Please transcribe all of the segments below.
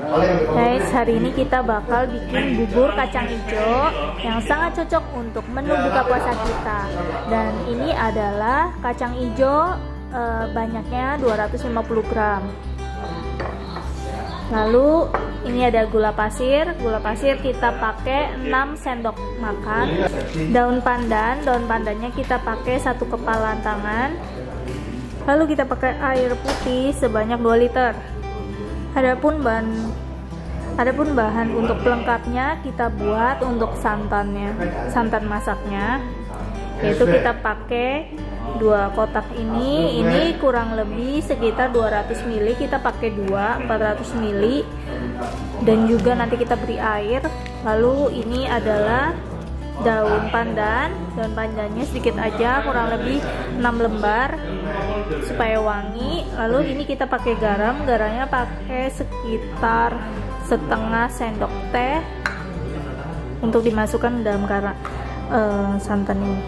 Guys, hari ini kita bakal bikin bubur kacang hijau yang sangat cocok untuk menu buka puasa kita. Dan ini adalah kacang hijau banyaknya 250 gram. Lalu ini ada gula pasir kita pakai 6 sendok makan. Daun pandannya kita pakai 1 kepalan tangan. Lalu kita pakai air putih sebanyak 2 liter. Adapun bahan untuk pelengkapnya kita buat untuk santan masaknya, yaitu kita pakai 2 kotak ini kurang lebih sekitar 200 ml, kita pakai 400 ml, dan juga nanti kita beri air. Lalu ini adalah daun pandannya sedikit aja, kurang lebih 6 lembar supaya wangi. Lalu ini kita pakai garamnya pakai sekitar setengah sendok teh untuk dimasukkan dalam santan ini.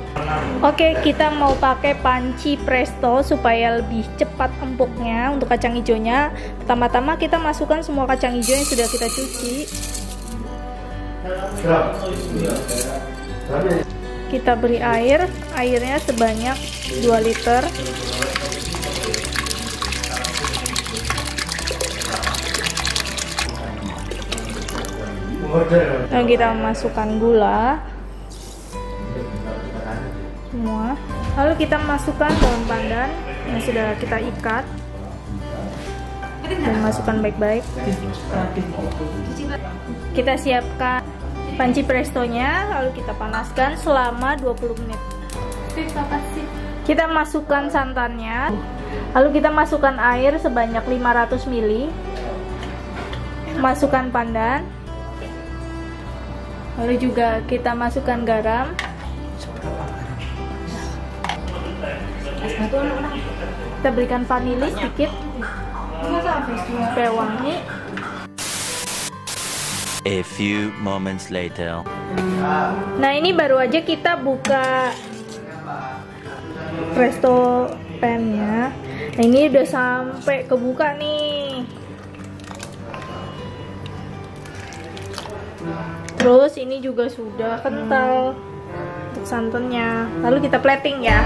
Oke, kita mau pakai panci presto supaya lebih cepat empuknya untuk kacang hijaunya. Pertama-tama kita masukkan semua kacang hijau yang sudah kita cuci. Kita beri airnya sebanyak 2 liter. Lalu kita masukkan gula semua. Lalu kita masukkan daun pandan yang sudah kita ikat dan masukkan baik-baik. Kita siapkan panci prestonya, lalu kita panaskan selama 20 menit. Kita masukkan santannya, lalu kita masukkan air sebanyak 500 ml. Masukkan pandan, lalu juga kita masukkan garam. Kita berikan vanili sedikit supaya wangi. A few moments later. Nah, ini baru aja kita buka presto pan-nya. Nah, ini udah sampai kebuka nih. Terus ini juga sudah kental untuk santannya. Lalu kita plating ya.